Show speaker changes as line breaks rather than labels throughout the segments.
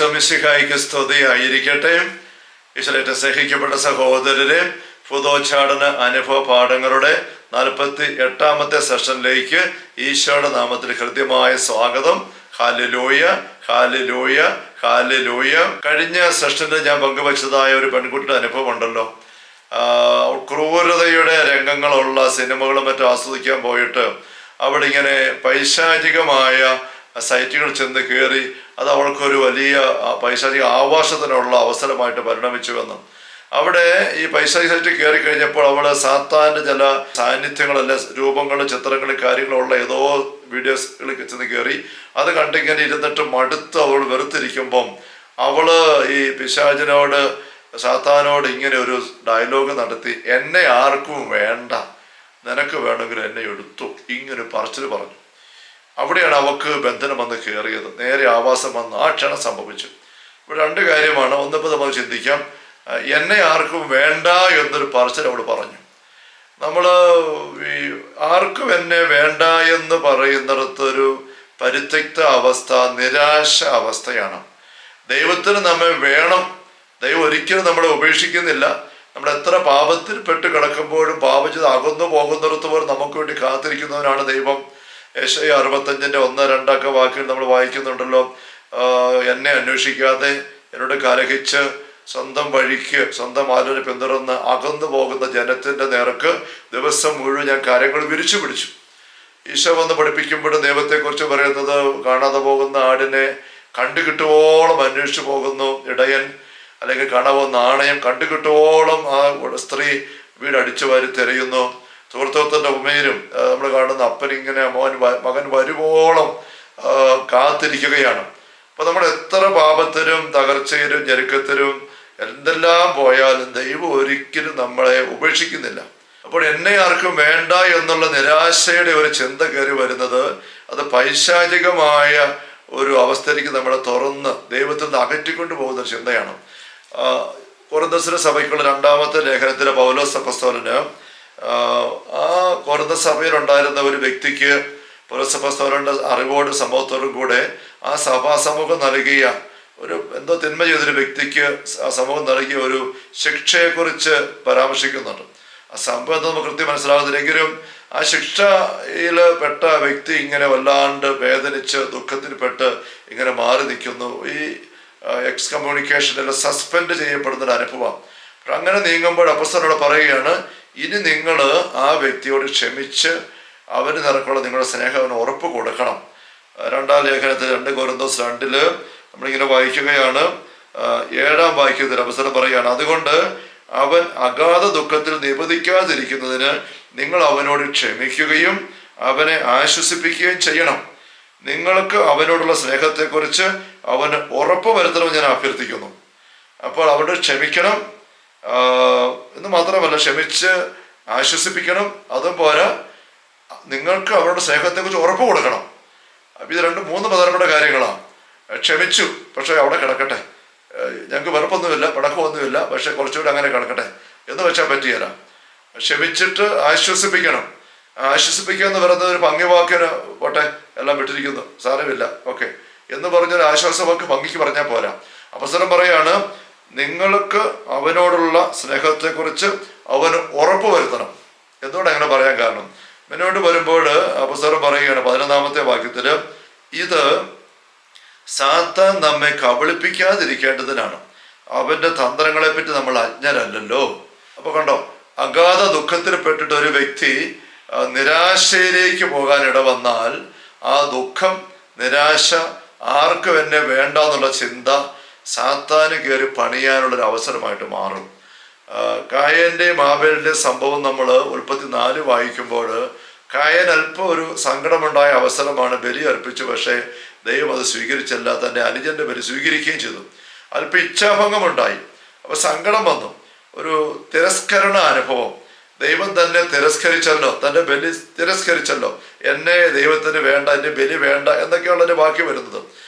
ഈശോ മിശിഹായിക്ക് സ്തുതിയായിരിക്കട്ടെ. ഈശോയേറ്റ സ്നേഹിക്കപ്പെട്ട സഹോദരരെ, ഭൂതോച്ചാടന അനുഭവ പാഠങ്ങളുടെ 48ാമത്തെ സെഷനിലേക്ക് ഈശോയുടെ നാമത്തിൽ ഹൃദ്യമായ സ്വാഗതം. Hallelujah, hallelujah, hallelujah. കഴിഞ്ഞ സെഷനിൽ ഞാൻ പങ്കുവച്ചതായ ഒരു പെൺകുട്ടിയുടെ അനുഭവം ഉണ്ടല്ലോ. ക്രൂരതയുടെ രംഗങ്ങളുള്ള സിനിമകളും മറ്റും ആസ്വദിക്കാൻ പോയിട്ട് അവിടെ ഇങ്ങനെ പൈശാചികമായ സൈറ്റുകൾ ചെന്ന് കയറി അത് അവൾക്കൊരു വലിയ പൈശാചിക ആവാസത്തിനുള്ള അവസരമായിട്ട് പരിണമിച്ചുവെന്ന്. അവിടെ ഈ പൈശാചിക സൈറ്റ് കയറി കഴിഞ്ഞപ്പോൾ അവൾ സാത്താൻ്റെ ചില സാന്നിധ്യങ്ങളല്ല, രൂപങ്ങളും ചിത്രങ്ങളും കാര്യങ്ങളുള്ള ഏതോ വീഡിയോസുകളിൽ ചെന്ന് കയറി അത് കണ്ടിങ്ങനെ ഇരുന്നിട്ട് മടുത്ത് അവൾ വെറുത്തിരിക്കുമ്പം അവള് ഈ പിശാചിനോട്, സാത്താനോട് ഇങ്ങനെ ഒരു ഡയലോഗ് നടത്തി, എന്നെ ആർക്കും വേണ്ട, നിനക്ക് വേണമെങ്കിൽ എന്നെ എടുത്തു, ഇങ്ങനെ പറച്ചിൽ പറഞ്ഞു. അവിടെയാണ് അവൾക്ക് ബന്ധനം വന്ന് കയറിയത്. നേരെ ആവാസം വന്ന് ആ ക്ഷണം സംഭവിച്ചു. ഇവിടെ രണ്ട് കാര്യമാണ്. ഒന്നിപ്പോൾ നമുക്ക് ചിന്തിക്കാം, എന്നെ ആർക്കും വേണ്ട എന്നൊരു പറച്ചിൽ അവൾ പറഞ്ഞു. നമ്മൾ ഈ ആർക്കും എന്നെ വേണ്ട എന്ന് പറയുന്നിടത്തൊരു പരിത്യക്ത അവസ്ഥ, നിരാശ അവസ്ഥയാണ്. ദൈവത്തിന് നമ്മെ വേണം. ദൈവം ഒരിക്കലും നമ്മളെ ഉപേക്ഷിക്കുന്നില്ല. നമ്മൾ എത്ര പാപത്തിൽ പെട്ട് കിടക്കുമ്പോഴും പാപചിത അകന്നു പോകുന്നിടത്ത് പോലും നമുക്ക് വേണ്ടി കാത്തിരിക്കുന്നവനാണ് ദൈവം. യെശയ്യാ 65:1-2 വാക്കുകൾ നമ്മൾ വായിക്കുന്നുണ്ടല്ലോ. എന്നെ അന്വേഷിക്കാതെ എന്നോട് കലഹിച്ച് സ്വന്തം വഴിക്ക് സ്വന്തം ആലോചന പിന്തുടർന്ന് അകന്നു പോകുന്ന ജനത്തിൻ്റെ നേർക്ക് ദിവസം മുഴുവൻ ഞാൻ കാര്യങ്ങൾ വിരിച്ചു പിടിച്ചു. ഈശോ വന്ന് പഠിപ്പിക്കുമ്പോഴും ദൈവത്തെക്കുറിച്ച് പറയുന്നത്, കാണാതെ പോകുന്ന ആടിനെ കണ്ടുകിട്ടുവോളം അന്വേഷിച്ചു പോകുന്നു ഇടയൻ, അല്ലെങ്കിൽ കാണാവോ നാണയം കണ്ടുകിട്ടുവോളം ആ സ്ത്രീ വീട് അടിച്ചു വാരി തിരയുന്നു. സുഹൃത്തുക്കളുടെ ഉമേരും നമ്മൾ കാണുന്ന അപ്പൻ ഇങ്ങനെ മകൻ വരുവോളം കാത്തിരിക്കുകയാണ്. അപ്പൊ നമ്മൾ എത്ര പാപത്തിലും തകർച്ചയിലും ഞെരുക്കത്തിലും എന്തെല്ലാം പോയാലും ദൈവം ഒരിക്കലും നമ്മളെ ഉപേക്ഷിക്കുന്നില്ല. അപ്പോൾ എന്നെ ആർക്കും വേണ്ട എന്നുള്ള നിരാശയുടെ ഒരു ചിന്ത കയറി വരുന്നത് അത് പൈശാചികമായ ഒരു അവസ്ഥയിലേക്ക് നമ്മളെ തുറന്ന് ദൈവത്തിൽ നിന്ന് അകറ്റിക്കൊണ്ട് പോകുന്ന ചിന്തയാണ്. കൊരിന്ത്യർ സഭയ്ക്കുള്ള 2ാമത്തെ ലേഖനത്തിലെ പൗലോസ് അപ്പോസ്തലന് ആ കൊരിന്ത്യർ സഭയിലുണ്ടായിരുന്ന ഒരു വ്യക്തിക്ക് പൗലോസ് അപ്പോസ്തലന്റെ അറിവോടും സംഭവത്തോടും കൂടെ ആ സഭാ സമൂഹം നൽകിയ ഒരു എന്തോ തിന്മ ചെയ്തൊരു വ്യക്തിക്ക് ആ സമൂഹം നൽകിയ ഒരു ശിക്ഷയെക്കുറിച്ച് പരാമർശിക്കുന്നുണ്ട്. ആ സംഭവം നമുക്ക് കൃത്യം മനസ്സിലാകുന്നില്ലെങ്കിലും ആ ശിക്ഷയിൽ പെട്ട വ്യക്തി ഇങ്ങനെ വല്ലാണ്ട് വേദനിച്ച് ദുഃഖത്തിൽപ്പെട്ട് ഇങ്ങനെ മാറി നിൽക്കുന്നു. ഈ എക്സ്കമ്മ്യൂണിക്കേഷനിൽ സസ്പെൻഡ് ചെയ്യപ്പെടുന്നൊരു അനുഭവം. അങ്ങനെ നീങ്ങുമ്പോൾ അപ്പോസ്തലനോട് പറയുകയാണ്, ഇനി നിങ്ങൾ ആ വ്യക്തിയോട് ക്ഷമിച്ച് അവന് നിറക്കുള്ള നിങ്ങളുടെ സ്നേഹം അവന് ഉറപ്പ് കൊടുക്കണം. 2ാം ലേഖനത്തിൽ 2 കൊരിന്ത്യർ 2 നമ്മളിങ്ങനെ വായിക്കുകയാണ്. 7ാം വാക്യത്തിൽ അപ്പോസ്തലൻ പറയുകയാണ്, അതുകൊണ്ട് അവൻ അഗാധ ദുഃഖത്തിൽ നിബന്ധിക്കാതിരിക്കുന്നതിന് നിങ്ങൾ അവനോട് ക്ഷമിക്കുകയും അവനെ ആശ്വസിപ്പിക്കുകയും ചെയ്യണം. നിങ്ങൾക്ക് അവനോടുള്ള സ്നേഹത്തെക്കുറിച്ച് അവന് ഉറപ്പ് വരുത്തണമെന്ന് ഞാൻ അഭ്യർത്ഥിക്കുന്നു. അപ്പോൾ അവനോട് ക്ഷമിക്കണം എന്ന് മാത്രമല്ല, ക്ഷമിച്ച് ആശ്വസിപ്പിക്കണം. അതും പോരാ, നിങ്ങൾക്ക് അവരുടെ സ്നേഹത്തെക്കുറിച്ച് ഉറപ്പ് കൊടുക്കണം. അപ്പം ഇത് 2-3 പ്രധാനപ്പെട്ട കാര്യങ്ങളാണ്. ക്ഷമിച്ചു, പക്ഷേ അവിടെ കിടക്കട്ടെ, ഞങ്ങൾക്ക് വെറുപ്പൊന്നുമില്ല, പടക്കമൊന്നുമില്ല, പക്ഷെ കുറച്ചുകൂടി അങ്ങനെ കിടക്കട്ടെ എന്ന് വെച്ചാൽ പറ്റിയല്ല. ക്ഷമിച്ചിട്ട് ആശ്വസിപ്പിക്കണം. ആശ്വസിപ്പിക്കുക എന്ന് പറയുന്നത് ഒരു ഭംഗിവാക്കിന് പോട്ടെ, എല്ലാം വിട്ടിരിക്കുന്നു, സാരമില്ല, ഓക്കെ എന്ന് പറഞ്ഞൊരു ആശ്വാസവാക്ക് ഭംഗിക്ക് പറഞ്ഞാൽ പോരാ. അപ്പോസ്തലൻ പറയാണ്, നിങ്ങൾക്ക് അവനോടുള്ള സ്നേഹത്തെക്കുറിച്ച് അവന് ഉറപ്പ് വരുത്തണം. എന്തുകൊണ്ട് അങ്ങനെ പറയാൻ കാരണം, മുന്നോട്ട് വരുമ്പോൾ അപ്പോസ്തലൻ പറയുകയാണ് 11ാമത്തെ വാക്യത്തിൽ, ഇത് സാത്താൻ നമ്മെ കബളിപ്പിക്കാതിരിക്കേണ്ടതിനാണ്, അവൻ്റെ തന്ത്രങ്ങളെപ്പറ്റി നമ്മൾ അജ്ഞരല്ലല്ലോ. അപ്പോൾ കണ്ടോ, അഗാധ ദുഃഖത്തിൽ പെട്ടിട്ട് ഒരു വ്യക്തി നിരാശയിലേക്ക് പോകാൻ ഇടവന്നാൽ ആ ദുഃഖം, നിരാശ, ആർക്കും എന്നെ വേണ്ട എന്നുള്ള ചിന്ത സാത്താന് കയറി പണിയാനുള്ളൊരു അവസരമായിട്ട് മാറും. കായൻ്റെയും ആബേലിൻ്റെയും സംഭവം നമ്മൾ ഉൽപ്പത്തി 4 വായിക്കുമ്പോൾ കായൻ അല്പം ഒരു സങ്കടമുണ്ടായ അവസരമാണ്, ബലി അർപ്പിച്ചു, പക്ഷേ ദൈവം അത് സ്വീകരിച്ചല്ല, തൻ്റെ അനുജൻ്റെ ബലി സ്വീകരിക്കുകയും ചെയ്തു. അല്പം ഇച്ഛാഭംഗമുണ്ടായി, അപ്പോൾ സങ്കടം വന്നു, ഒരു തിരസ്കരണ അനുഭവം. ദൈവം തന്നെ തിരസ്കരിച്ചല്ലോ, തൻ്റെ ബലി തിരസ്കരിച്ചല്ലോ, എന്നെ ദൈവത്തിന് വേണ്ട, എൻ്റെ ബലി വേണ്ട എന്നൊക്കെയുള്ള എൻ്റെ വാക്യം വരുന്നത്.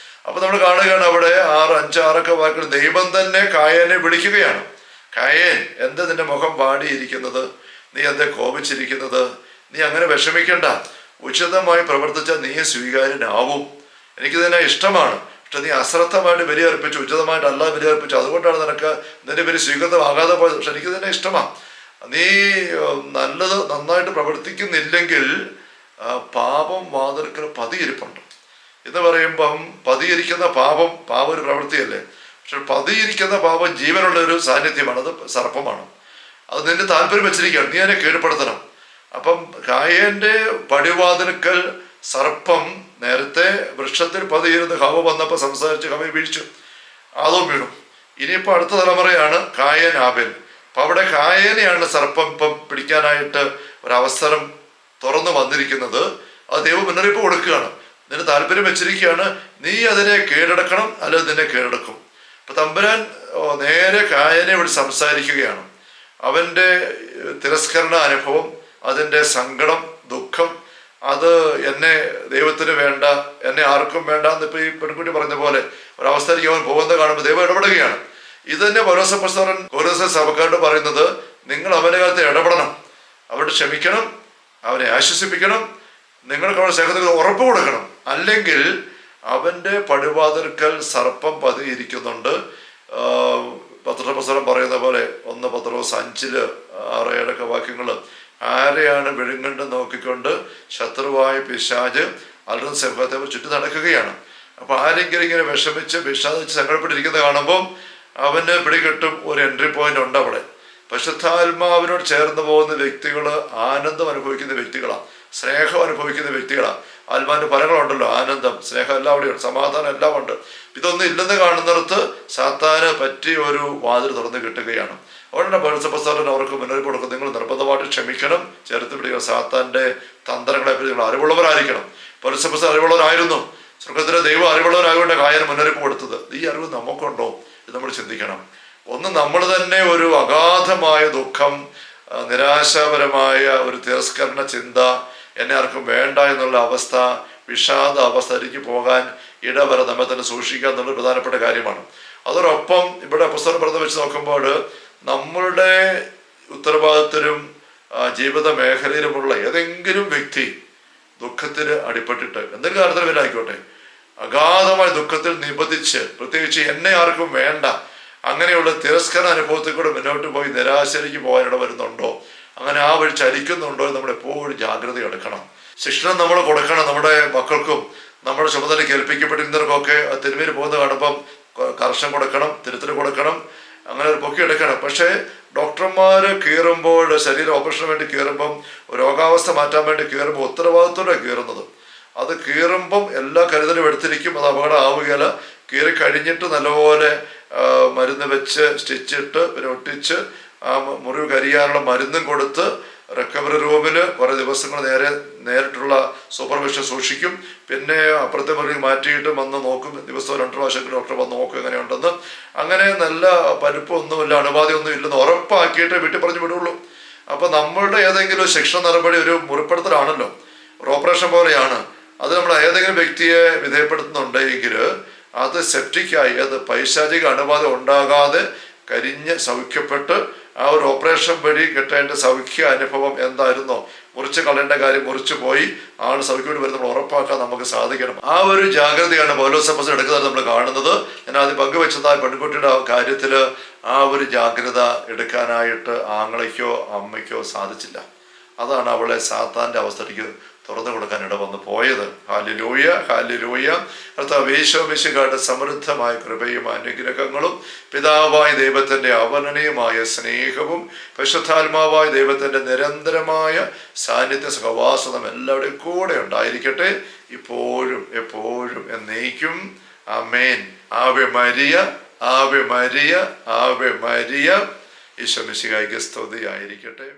അപ്പോൾ നമ്മൾ കാണുകയാണ് അവിടെ 5-6 വാക്കുകൾ ദൈവം തന്നെ കായനെ വിളിക്കുകയാണ്. കായൻ, എന്താ നിന്റെ മുഖം വാടിയിരിക്കുന്നത്, നീ എന്താ കോപിച്ചിരിക്കുന്നത്, നീ അങ്ങനെ വിഷമിക്കണ്ട, ഉചിതമായി പ്രവർത്തിച്ചാൽ നീ സ്വീകാര്യനാവും, എനിക്ക് തന്നെ ഇഷ്ടമാണ്, പക്ഷെ നീ അശ്രദ്ധമായിട്ട് ബലിയർപ്പിച്ചു, ഉചിതമായിട്ടല്ല ബലിയർപ്പിച്ചു, അതുകൊണ്ടാണ് നിനക്ക് നിന്റെ പേര് സ്വീകൃതമാകാതെ പോയത്. പക്ഷെ എനിക്ക് തന്നെ ഇഷ്ടമാണ്. നീ നല്ലത് നന്നായിട്ട് പ്രവർത്തിക്കുന്നില്ലെങ്കിൽ പാപം വാതിൽക്കൽ പതിയിരിപ്പുണ്ട് എന്ന് പറയുമ്പം പതിയിരിക്കുന്ന പാപം ഒരു പ്രവൃത്തിയല്ലേ. പക്ഷെ പതിയിരിക്കുന്ന പാപം ജീവനുള്ള ഒരു സാന്നിധ്യമാണ്, അത് സർപ്പമാണ്. അത് നിന്റെ താല്പര്യം വെച്ചിരിക്കുകയാണ്, നീ അതിനെ കീഴ്പ്പെടുത്തണം. അപ്പം കായേന്റെ പടിവാതിൽക്കൽ സർപ്പം നേരത്തെ വൃക്ഷത്തിൽ പതിയിരുന്ന് ഹവ വന്നപ്പോൾ സംസാരിച്ച് ഹവയെ വീഴ്ചു, അതും വീണു. ഇനിയിപ്പോൾ അടുത്ത തലമുറയാണ് കായൻ ആബേൽ. അപ്പം അവിടെ കായേനെയാണ് സർപ്പം ഇപ്പം പിടിക്കാനായിട്ട് ഒരവസരം തുറന്നു വന്നിരിക്കുന്നത്. അത് ദൈവം മുന്നറിയിപ്പ് കൊടുക്കുകയാണ്, നിന്റെ താല്പര്യം വെച്ചിരിക്കുകയാണ്, നീ അതിനെ കീഴടക്കണം, അല്ലെങ്കിൽ നിന്നെ കീഴടക്കും. അപ്പം തമ്പുരാൻ നേരെ കായനെ ഇവിടെ സംസാരിക്കുകയാണ്. അവൻ്റെ തിരസ്കരണ അനുഭവം, അതിൻ്റെ സങ്കടം, ദുഃഖം, അത് എന്നെ ദൈവത്തിന് വേണ്ട, എന്നെ ആർക്കും വേണ്ട എന്നിപ്പോൾ ഈ പെൺകുട്ടി പറഞ്ഞ പോലെ ഒരവസ്ഥയിലേക്ക് അവൻ പോകുന്നത് കാണുമ്പോൾ ദൈവം ഇടപെടുകയാണ്. ഇത് തന്നെ പൗലോസ് അപ്പോസ്തലൻ കൊരിന്ത്യർ സഭക്കാരോട് പറയുന്നത്, നിങ്ങൾ അവൻ്റെ കാലത്ത് ഇടപെടണം, അവരോട് ക്ഷമിക്കണം, അവനെ ആശ്വസിപ്പിക്കണം, നിങ്ങൾക്ക് അവരുടെ സ്നേഹത്തിൽ ഉറപ്പ് കൊടുക്കണം. അല്ലെങ്കിൽ അവൻ്റെ പടിവാതിൽക്കൽ സർപ്പം പതിയിരിക്കുന്നുണ്ട്. പത്രോസ് പറയുന്ന പോലെ 1 പത്രോസ് 5:6-7 വാക്യങ്ങൾ, ആരെയാണ് വിഴുങ്ങണ്ട് നോക്കിക്കൊണ്ട് ശത്രുവായ പിശാച് അലറുന്ന സിംഹത്തെ ചുറ്റി നടക്കുകയാണ്. അപ്പൊ ആരെങ്കിലും ഇങ്ങനെ വിഷമിച്ച് വിഷാദിച്ച് സങ്കടപ്പെട്ടിരിക്കുന്നത് കാണുമ്പോൾ അവന് പിടികിട്ടും ഒരു എൻട്രി പോയിന്റ് ഉണ്ട് അവിടെ. പരിശുദ്ധാത്മാവിനോട് ചേർന്ന് പോകുന്ന വ്യക്തികൾ ആനന്ദം അനുഭവിക്കുന്ന വ്യക്തികളാണ്, സ്നേഹം അനുഭവിക്കുന്ന വ്യക്തികളാണ്. ആത്മാവിന്റെ ഫലങ്ങളുണ്ടല്ലോ, ആനന്ദം, സ്നേഹം എല്ലാം അവിടെയുണ്ട്, സമാധാനം എല്ലാം ഉണ്ട്. ഇതൊന്നും ഇല്ലെന്ന് കാണുന്നിടത്ത് സാത്താന് പറ്റിയ ഒരു വാതിൽ തുറന്ന് കിട്ടുകയാണ്. അതുകൊണ്ടാണ് പൗലോസ് അപ്പോസ്തലൻ അവർക്ക് മുന്നറിയിപ്പ് കൊടുക്കും, നിങ്ങൾ നിർബന്ധമായിട്ട് ക്ഷമിക്കണം, ചേർത്ത് പിടിക്കണം, സാത്താന്റെ തന്ത്രങ്ങളെ പറ്റി നിങ്ങൾ അറിവുള്ളവരായിരിക്കണം. പൗലോസ് അപ്പോസ്തലൻ അറിവുള്ളവരായിരുന്നു, സ്വർഗത്തിലെ ദൈവം അറിവുള്ളവരായതുകൊണ്ട് കായന് മുന്നറിയിപ്പ് കൊടുത്തത്. ഈ അറിവ് നമുക്കുണ്ടോ ഇത് നമ്മൾ ചിന്തിക്കണം. ഒന്ന്, നമ്മൾ തന്നെ ഒരു അഗാധമായ ദുഃഖം, നിരാശാപരമായ ഒരു തിരസ്കരണ ചിന്ത, എന്നെ ആർക്കും വേണ്ട എന്നുള്ള അവസ്ഥ, വിഷാദ അവസ്ഥയിലേക്ക് പോകാൻ ഇടവര നമ്മെ തന്നെ സൂക്ഷിക്കുക എന്നുള്ളത് പ്രധാനപ്പെട്ട കാര്യമാണ്. അതോടൊപ്പം ഇവിടെ പുസ്തകം പറഞ്ഞ് വെച്ച് നോക്കുമ്പോൾ നമ്മളുടെ ഉത്തരവാദിത്തരും ജീവിത മേഖലയിലുമുള്ള ഏതെങ്കിലും വ്യക്തി ദുഃഖത്തിന് അടിപ്പെട്ടിട്ട് എന്തെങ്കിലും കാര്യത്തിന് വരായിക്കോട്ടെ, അഗാധമായ ദുഃഖത്തിൽ നിബന്ധിച്ച്, പ്രത്യേകിച്ച് എന്നെ ആർക്കും വേണ്ട അങ്ങനെയുള്ള തിരസ്കരണ അനുഭവത്തിൽ കൂടെ മുന്നോട്ട് പോയി നിരാശയിലേക്ക് പോകാനിട വരുന്നുണ്ടോ, അങ്ങനെ ആ വഴി ചലിക്കുന്നുണ്ടോ എന്ന് നമ്മൾ എപ്പോഴും ജാഗ്രത എടുക്കണം. ശിക്ഷണം നമ്മൾ കൊടുക്കണം നമ്മുടെ മക്കൾക്കും, നമ്മുടെ ചുമതല കേൾപ്പിക്കപ്പെട്ടിരുന്നവർക്കൊക്കെ തിരുമേനി പോകുന്ന കാണുമ്പം കർശനം കൊടുക്കണം, തിരുത്തൽ കൊടുക്കണം, അങ്ങനെ ഒരു പൊക്കി എടുക്കണം. പക്ഷേ ഡോക്ടർമാർ കീറുമ്പോൾ, ശരീരം ഓപ്പറേഷന് വേണ്ടി കീറുമ്പം, രോഗാവസ്ഥ മാറ്റാൻ വേണ്ടി കീറുമ്പോൾ ഉത്തരവാദിത്തോടെ കീറുന്നത്. അത് കീറുമ്പം എല്ലാ കരുതലും എടുത്തിരിക്കും, അത് അപകടം ആവുകയില്ല. കീറി കഴിഞ്ഞിട്ട് നല്ലപോലെ മരുന്ന് വെച്ച് സ്റ്റിച്ചിട്ട് പിന്നെ ഒട്ടിച്ച് ആ മുറിവ് കരിയാനുള്ള മരുന്നും കൊടുത്ത് റിക്കവറി റൂമിൽ കുറേ ദിവസങ്ങൾ നേരിട്ടുള്ള സൂപ്പർവിഷൻ സൂക്ഷിക്കും. പിന്നെ അപ്പുറത്തെ മുറിയിൽ മാറ്റിയിട്ട് വന്ന് നോക്കും, ദിവസവും 2 പ്രാവശ്യം ഡോക്ടർ വന്ന് നോക്കും എങ്ങനെയുണ്ടെന്ന്. അങ്ങനെ നല്ല പരുപ്പൊന്നുമില്ല, അണുബാധയൊന്നും ഇല്ലെന്ന് ഉറപ്പാക്കിയിട്ട് വീട്ടിൽ പറഞ്ഞു വിടുള്ളൂ. അപ്പം നമ്മളുടെ ഏതെങ്കിലും ശിക്ഷ നടപടി ഒരു മുറിപ്പെടുത്തലാണല്ലോ, ഒരു ഓപ്പറേഷൻ പോലെയാണ്. അത് നമ്മൾ ഏതെങ്കിലും വ്യക്തിയെ വിധേയപ്പെടുത്തുന്നുണ്ടെങ്കിൽ അത് സെപ്റ്റിക്കായി, അത് പൈശാചിക അണുബാധ ഉണ്ടാകാതെ കരിഞ്ഞ് സൗഖ്യപ്പെട്ട് ആ ഒരു ഓപ്പറേഷൻ വഴി കിട്ടേണ്ട സൗഖ്യ അനുഭവം എന്തായിരുന്നോ, മുറിച്ച് കളയേണ്ട കാര്യം മുറിച്ചു പോയി ആൾ സൗഖ്യം വരുന്ന നമ്മൾ ഉറപ്പാക്കാൻ നമുക്ക് സാധിക്കണം. ആ ഒരു ജാഗ്രതയാണ് പൗലോസ് അപ്പോസ്തലൻ എടുക്കുന്നത് നമ്മൾ കാണുന്നത്. ഞാൻ ആദ്യം പങ്കുവെച്ചതായ പെൺകുട്ടിയുടെ കാര്യത്തിൽ ആ ഒരു ജാഗ്രത എടുക്കാനായിട്ട് ആങ്ങളയ്ക്കോ അമ്മയ്ക്കോ സാധിച്ചില്ല. അതാണ് അവളെ സാത്താൻ്റെ അവസ്ഥയ്ക്ക് തുറന്നു കൊടുക്കാൻ ഇടവന്ന് പോയത്. Hallelujah, hallelujah. കർത്താവ് യേശുമിശിഹായുടെ സമൃദ്ധമായ കൃപയും അനുഗ്രഹങ്ങളും പിതാവായ ദൈവത്തിൻ്റെ അവർണ്ണനീയമായ സ്നേഹവും പരിശുദ്ധാത്മാവായ ദൈവത്തിൻ്റെ നിരന്തരമായ സാന്നിധ്യ സഹവാസനം എല്ലാവരുടെയും കൂടെ ഉണ്ടായിരിക്കട്ടെ, ഇപ്പോഴും എപ്പോഴും എന്നേക്കും. ആമേൻ. Ave Maria, Ave Maria, Ave Maria. യേശുമിശിഹായ്ക്ക് സ്തുതിയായിരിക്കട്ടെ.